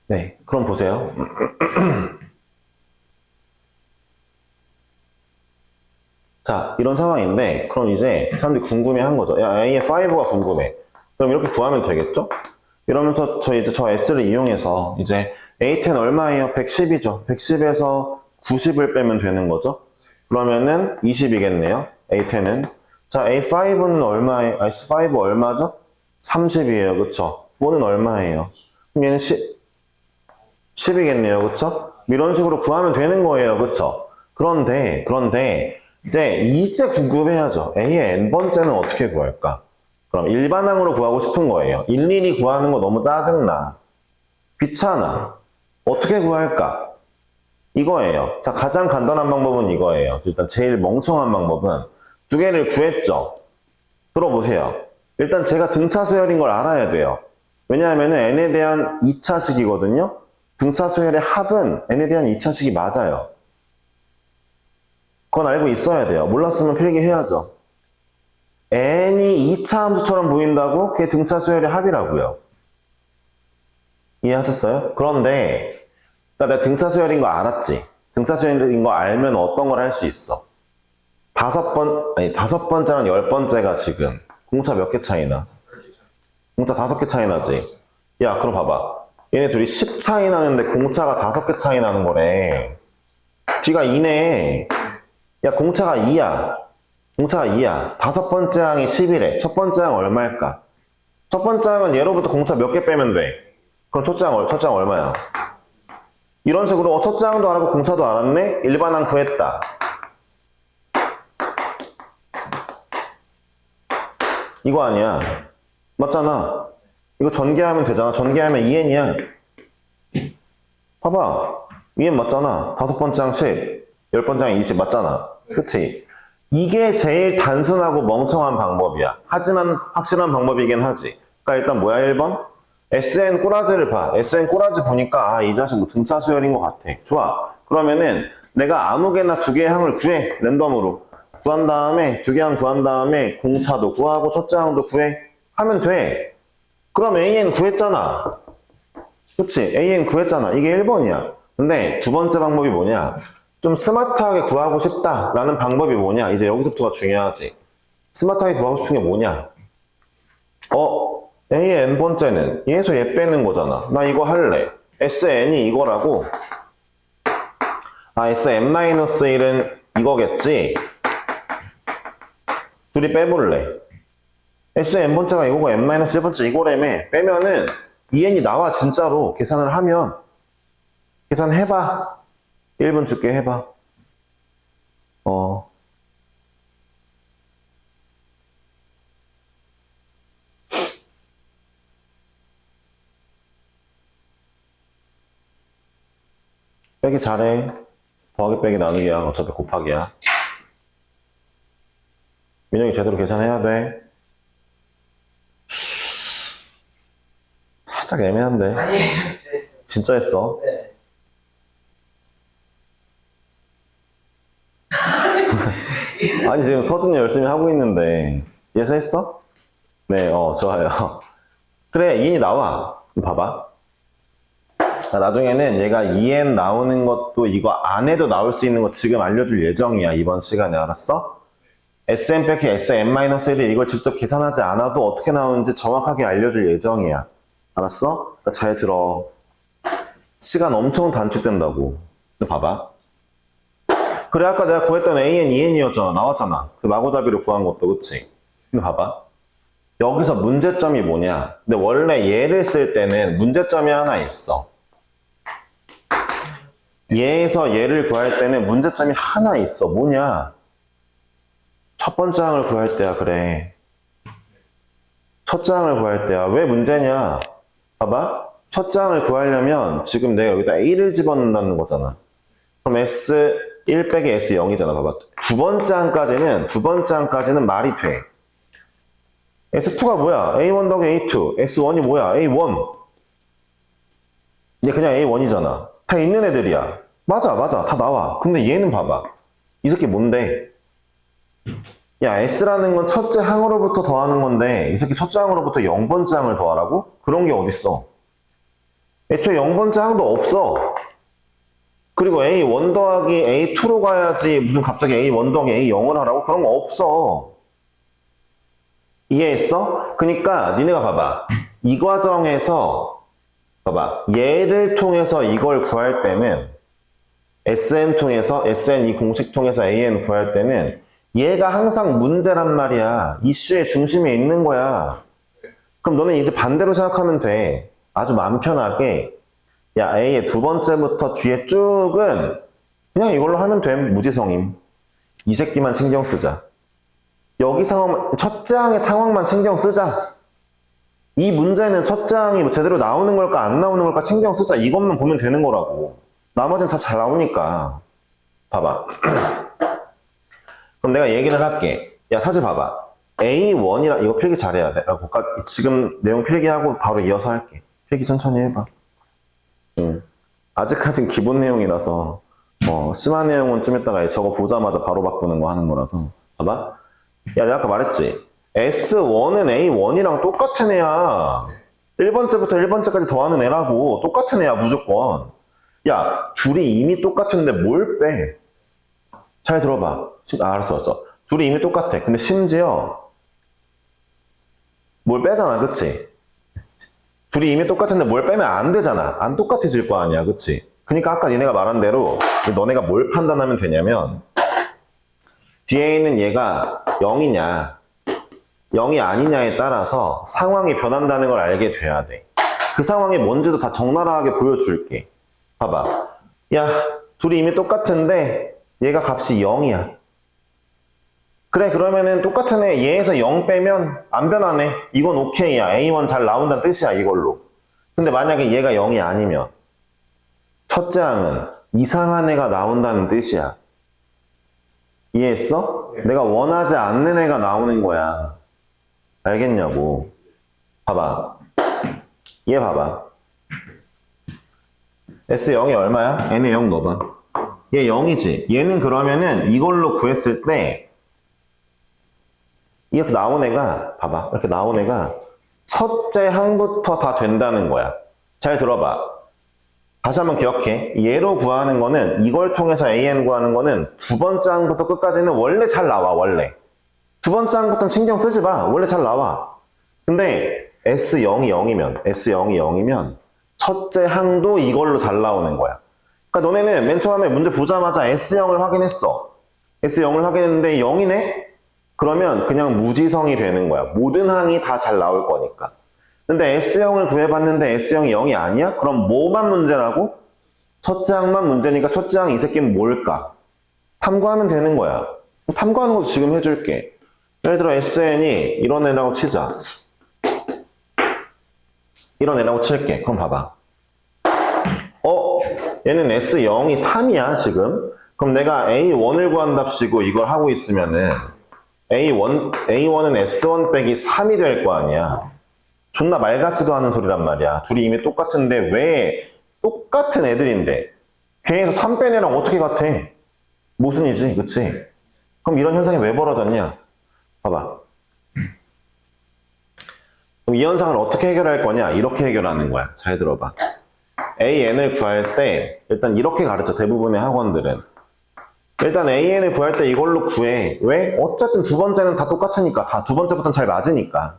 네, 그럼 보세요. 자, 이런 상황인데 그럼 이제 사람들이 궁금해한 거죠. 야, A의 5가 궁금해. 그럼 이렇게 구하면 되겠죠? 이러면서 저 S를 이용해서 이제 A10 얼마예요? 110이죠. 110에서 90을 빼면 되는 거죠. 그러면은 20이겠네요. A10은. 자, A5는 얼마예요? S5 얼마죠? 30이에요. 그쵸? 4는 얼마예요? 그럼 얘는 10이겠네요. 그쵸? 이런 식으로 구하면 되는 거예요. 그쵸? 그런데 이제 궁금해야죠. A의 n번째는 어떻게 구할까? 그럼 일반항으로 구하고 싶은 거예요. 일일이 구하는 거 너무 짜증나. 귀찮아. 어떻게 구할까? 이거예요. 자, 가장 간단한 방법은 이거예요. 일단 제일 멍청한 방법은 두 개를 구했죠. 들어보세요. 일단 제가 등차 수열인 걸 알아야 돼요. 왜냐하면 n에 대한 2차식이거든요. 등차 수열의 합은 n에 대한 2차식이 맞아요. 그건 알고 있어야 돼요. 몰랐으면 필기해야죠. n이 2차 함수처럼 보인다고? 그게 등차 수열의 합이라고요. 이해하셨어요? 그런데 그러니까 내가 등차 수열인 거 알았지? 등차 수열인 거 알면 어떤 걸 할 수 있어? 다섯 번째랑 10번째가 지금 공차 몇 개 차이나? 공차 5개 차이 나지? 야, 그럼 봐봐. 얘네 둘이 10 차이 나는데 공차가 5개 차이 나는 거래. 뒤가 2네. 야, 공차가 2야. 공차가 2야. 다섯 번째 항이 11에. 첫 번째 항 얼마일까? 첫 번째 항은 예로부터 공차 몇 개 빼면 돼? 그럼 첫째 항 얼마야? 이런 식으로 첫째 항도 알았고 공차도 알았네? 일반 항 구했다. 이거 아니야. 맞잖아. 이거 전개하면 되잖아. 전개하면 2n이야. 봐봐. 2n 맞잖아. 다섯 번째 항 10, 열 번째 항 20 맞잖아. 그치? 이게 제일 단순하고 멍청한 방법이야. 하지만 확실한 방법이긴 하지. 그러니까 일단 뭐야 1번? SN 꼬라지를 봐. SN 꼬라지 보니까 아, 이 자식 뭐 등차 수열인 것 같아. 좋아. 그러면은 내가 아무 개나 두 개의 항을 구해. 랜덤으로. 구한 다음에 두 개 항 구한 다음에 공차도 구하고 첫째 항도 구해. 하면 돼. 그럼 AN 구했잖아. 그치? AN 구했잖아. 이게 1번이야. 근데 두 번째 방법이 뭐냐? 좀 스마트하게 구하고 싶다라는 방법이 뭐냐? 이제 여기서부터가 중요하지. 스마트하게 구하고 싶은 게 뭐냐? A의 n번째는 얘에서 얘 빼는 거잖아. 나 이거 할래. SN이 이거라고. 아, SN-1은 이거겠지? 둘이 빼볼래. SN번째가 이거고 n-1번째 이거라며. 빼면은 2n이 나와 진짜로. 계산을 하면. 계산해봐. 1분 줄게 해봐. 빼기 잘해. 더하기 빼기 나누기야. 어차피 곱하기야. 민혁이 제대로 계산해야 돼. 살짝 애매한데. 아니에요. 진짜 했어. 네. 아니 지금 서준이 열심히 하고 있는데 예서했어? 네, 좋아요. 그래, 2n이 나와. 봐봐. 나중에는 얘가 2n 나오는 것도 이거 안에도 나올 수 있는 거 지금 알려줄 예정이야. 이번 시간에. 알았어? Sn 빼기 Sn-1을 이걸 직접 계산하지 않아도 어떻게 나오는지 정확하게 알려줄 예정이야. 알았어? 그러니까 잘 들어. 시간 엄청 단축된다고. 봐봐. 그래, 아까 내가 구했던 AN, EN이었잖아. 나왔잖아. 그 마구잡이로 구한 것도, 그치? 근데 봐봐. 여기서 문제점이 뭐냐? 근데 원래 얘를 쓸 때는 문제점이 하나 있어. 얘에서 얘를 구할 때는 문제점이 하나 있어. 뭐냐? 첫 번째 항을 구할 때야, 그래. 첫째 항을 구할 때야. 왜 문제냐? 봐봐. 첫째 항을 구하려면 지금 내가 여기다 A를 집어넣는다는 거잖아. 그럼 S1 빼기 S0이잖아. 봐봐. 두 번째 항까지는 말이 돼. S2가 뭐야? A1 더하기 A2. S1이 뭐야? A1. 얘 그냥 A1이잖아. 다 있는 애들이야. 맞아. 다 나와. 근데 얘는 봐봐. 이 새끼 뭔데? 야, S라는 건 첫째 항으로부터 더하는 건데 이 새끼 첫째 항으로부터 0번째 항을 더하라고? 그런 게 어딨어? 애초에 0번째 항도 없어. 그리고 A1 더하기 A2로 가야지 무슨 갑자기 A1 더하기 A0을 하라고? 그런 거 없어. 이해했어? 그러니까 니네가 봐봐. 이 과정에서 봐봐. 얘를 통해서 이걸 구할 때는 SN 통해서 SN 이 공식 통해서 AN 구할 때는 얘가 항상 문제란 말이야. 이슈의 중심에 있는 거야. 그럼 너는 이제 반대로 생각하면 돼. 아주 마음 편하게. 야, A의 두 번째부터 뒤에 쭉은 그냥 이걸로 하면 돼. 무지성임. 이 새끼만 신경 쓰자. 여기 상황, 첫째 항의 상황만 신경 쓰자. 이 문제는 첫째 항이 뭐 제대로 나오는 걸까 안 나오는 걸까 신경 쓰자. 이것만 보면 되는 거라고. 나머지는 다 잘 나오니까. 봐봐. 그럼 내가 얘기를 할게. 야, 사실 봐봐. A1이라, 이거 필기 잘해야 돼. 지금 내용 필기하고 바로 이어서 할게. 필기 천천히 해봐. 아직까진 기본 내용이라서, 심한 내용은 좀 이따가 저거 보자마자 바로 바꾸는 거 하는 거라서. 봐봐. 야, 내가 아까 말했지. S1은 A1이랑 똑같은 애야. 1번째부터 1번째까지 더하는 애라고. 똑같은 애야, 무조건. 야, 둘이 이미 똑같은데 뭘 빼? 잘 들어봐. 알았어. 둘이 이미 똑같아. 근데 심지어 뭘 빼잖아, 그치? 둘이 이미 똑같은데 뭘 빼면 안 되잖아. 안 똑같아질 거 아니야, 그치? 그러니까 아까 니네가 말한 대로 너네가 뭘 판단하면 되냐면 뒤에 있는 얘가 0이냐 0이 아니냐에 따라서 상황이 변한다는 걸 알게 돼야 돼. 그 상황이 뭔지도 다 적나라하게 보여줄게. 봐봐. 야, 둘이 이미 똑같은데 얘가 값이 0이야. 그래, 그러면은 똑같은 애 얘에서 0 빼면 안 변하네. 이건 오케이야. A1 잘 나온다는 뜻이야, 이걸로. 근데 만약에 얘가 0이 아니면 첫째 항은 이상한 애가 나온다는 뜻이야. 이해했어? 내가 원하지 않는 애가 나오는 거야. 알겠냐고. 봐봐. 얘 봐봐. S0이 얼마야? N에 0 넣어봐. 얘 0이지. 얘는 그러면은 이걸로 구했을 때 이렇게 나온 애가 봐봐. 이렇게 나온 애가 첫째 항부터 다 된다는 거야. 잘 들어봐. 다시 한번 기억해. 얘로 구하는 거는 이걸 통해서 AN 구하는 거는 두 번째 항부터 끝까지는 원래 잘 나와. 원래. 두 번째 항부터는 신경 쓰지 마. 원래 잘 나와. 근데 S0이 0이면 첫째 항도 이걸로 잘 나오는 거야. 그러니까 너네는 맨 처음에 문제 보자마자 S0을 확인했어. S0을 확인했는데 0이네? 그러면 그냥 무지성이 되는 거야. 모든 항이 다 잘 나올 거니까. 근데 S0을 구해봤는데 S형이 0이 아니야? 그럼 뭐만 문제라고? 첫째 항만 문제니까 첫째 항 이 새끼는 뭘까? 탐구하면 되는 거야. 탐구하는 것도 지금 해줄게. 예를 들어 SN이 이런 애라고 치자. 이런 애라고 칠게. 그럼 봐봐. 얘는 S0이 3이야 지금. 그럼 내가 A1을 구한답시고 이걸 하고 있으면은 A1은 S1 빼기 3이 될 거 아니야. 존나 말 같지도 않은 소리란 말이야. 둘이 이미 똑같은데 왜 똑같은 애들인데 걔에서 3 뺀 애랑 어떻게 같아? 모순이지, 그치? 그럼 이런 현상이 왜 벌어졌냐? 봐봐. 그럼 이 현상을 어떻게 해결할 거냐? 이렇게 해결하는 거야. 잘 들어봐. AN을 구할 때 일단 이렇게 가르쳐, 대부분의 학원들은. 일단 AN을 구할 때 이걸로 구해. 왜? 어쨌든 두 번째는 다 똑같으니까. 다 두 번째부터는 잘 맞으니까.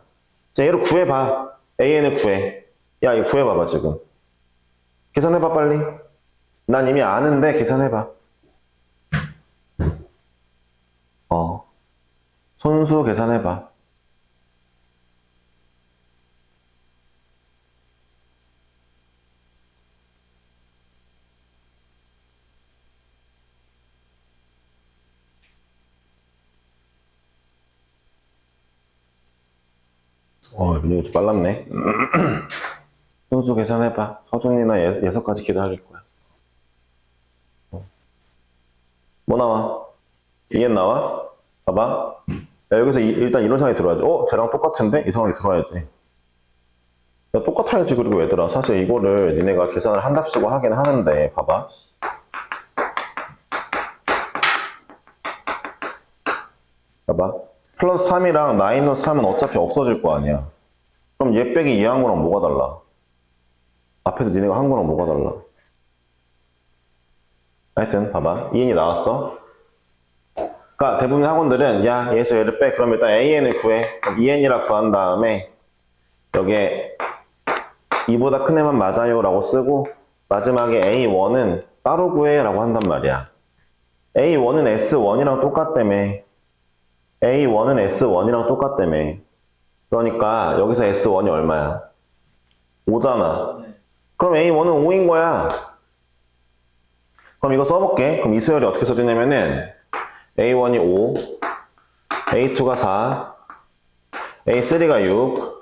자, 얘로 구해봐. AN을 구해. 야, 이거 구해봐봐, 지금. 계산해봐, 빨리. 난 이미 아는데 계산해봐. 손수 계산해봐. 이거 좀 빨랐네. 손수 계산해봐. 서준이나 예서까지 기다릴 거야. 뭐 나와? EN 나와? 봐봐. 야, 여기서 일단 이런 상황이 들어야지. 쟤랑 똑같은데? 이 상황이 들어야지. 야, 똑같아야지. 그리고 얘들아, 사실 이거를 니네가 계산을 한답시고 하긴 하는데, 봐봐. 봐봐. 플러스 3이랑 마이너스 3은 어차피 없어질 거 아니야. 그럼 얘 빼기 얘 한 거랑 뭐가 달라? 앞에서 니네가 한 거랑 뭐가 달라? 하여튼 봐봐. EN이 나왔어. 그러니까 대부분 학원들은 야, 얘에서 얘를 빼. 그럼 일단 AN을 구해. 그럼 EN이라 구한 다음에 여기에 2보다 큰 애만 맞아요 라고 쓰고 마지막에 A1은 따로 구해 라고 한단 말이야. A1은 S1이랑 똑같다며. A1은 S1이랑 똑같다며. 그러니까 여기서 S1이 얼마야? 5잖아. 그럼 A1은 5인 거야. 그럼 이거 써볼게. 그럼 이 수열이 어떻게 써지냐면은 A1이 5, A2가 4, A3가 6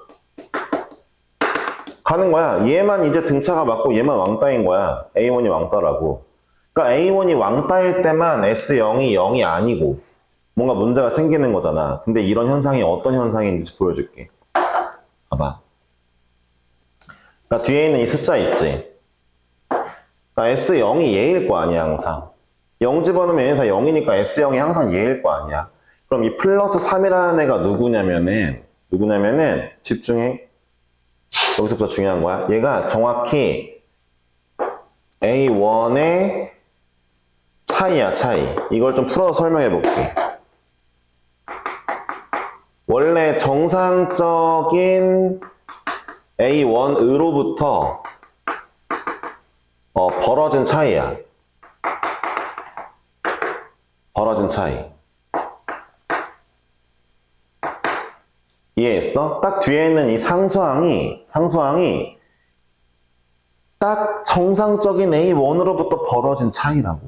가는 거야. 얘만 이제 등차가 맞고 얘만 왕따인 거야. A1이 왕따라고. 그러니까 A1이 왕따일 때만 S0이 0이 아니고 뭔가 문제가 생기는 거잖아. 근데 이런 현상이 어떤 현상인지 보여줄게. 봐봐. 그러니까 뒤에 있는 이 숫자 있지? 그러니까 S0이 얘일 거 아니야, 항상. 0 집어넣으면 얘는 다 0이니까 S0이 항상 얘일 거 아니야. 그럼 이 플러스 3이라는 애가 누구냐면은 집중해. 여기서부터 중요한 거야. 얘가 정확히 A1의 차이야, 차이. 이걸 좀 풀어서 설명해 볼게. 원래 정상적인 A1으로부터 벌어진 차이야. 벌어진 차이. 이해했어? 딱 뒤에 있는 이 상수항이 딱 정상적인 A1으로부터 벌어진 차이라고.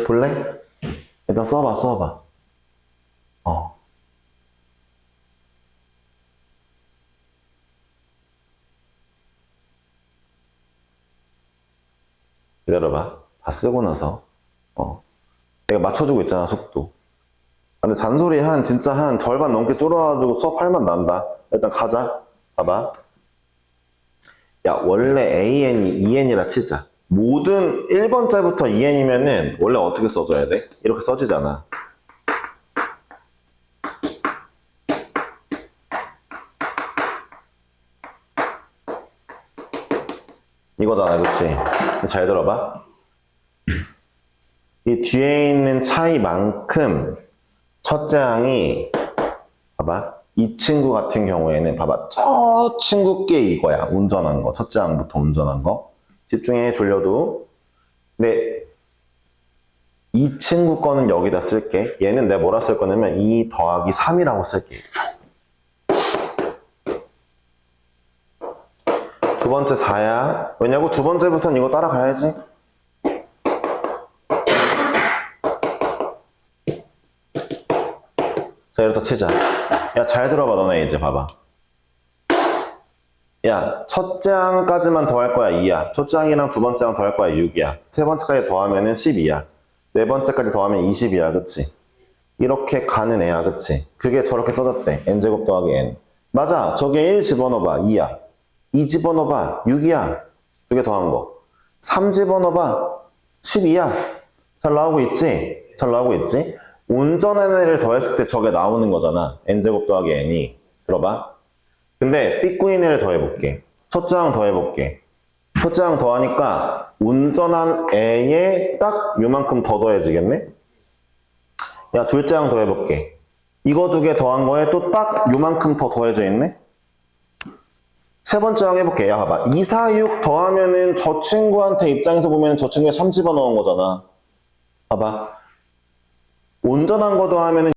볼래? 일단 써봐. 기다려봐. 다 쓰고 나서. 내가 맞춰주고 있잖아, 속도. 근데 잔소리 진짜 한 절반 넘게 줄어가지고 수업할 맛 난다. 일단 가자. 봐봐. 야, 원래 AN이 2N이라 치자. 모든 1번째부터 2N이면은 원래 어떻게 써줘야 돼? 이렇게 써지잖아. 이거잖아, 그치? 잘 들어봐. 이 뒤에 있는 차이만큼 첫째 항이 봐봐. 이 친구 같은 경우에는 봐봐. 저 친구께 이거야. 운전한 거. 첫째 항부터 운전한 거. 집중해 졸려도. 근데 이 친구 거는 여기다 쓸게. 얘는 내가 뭐라 쓸 거냐면 2 더하기 3이라고 쓸게. 두 번째 4야. 왜냐고? 두 번째부터는 이거 따라가야지. 자, 이렇다 치자. 야, 잘 들어봐, 너네 이제 봐봐. 야, 첫째 항까지만 더할 거야, 2야. 첫째 항이랑 두 번째 항 더할 거야, 6이야. 세 번째까지 더하면은 12야. 네 번째까지 더하면 20이야, 그치? 이렇게 가는 애야, 그치? 그게 저렇게 써졌대. n제곱 더하기 n. 맞아. 저게 1 집어넣어봐, 2야. 2 집어넣어봐, 6이야. 두 개 더한 거. 3 집어넣어봐, 12야. 잘 나오고 있지? 운전하는 애를 더했을 때 저게 나오는 거잖아. n제곱 더하기 n이. 들어봐. 근데 삐꾸인 애를 더해볼게. 첫째 항 더해볼게. 첫째 항 더하니까 운전한 애에 딱 요만큼 더 더해지겠네? 야, 둘째 항 더해볼게. 이거 두 개 더한 거에 또 딱 요만큼 더 더해져 있네? 세 번째 항 해볼게. 야, 봐봐. 2, 4, 6 더하면은 저 친구한테 입장에서 보면 저 친구에 3 집어넣은 거잖아. 봐봐. 온전한 거 더하면은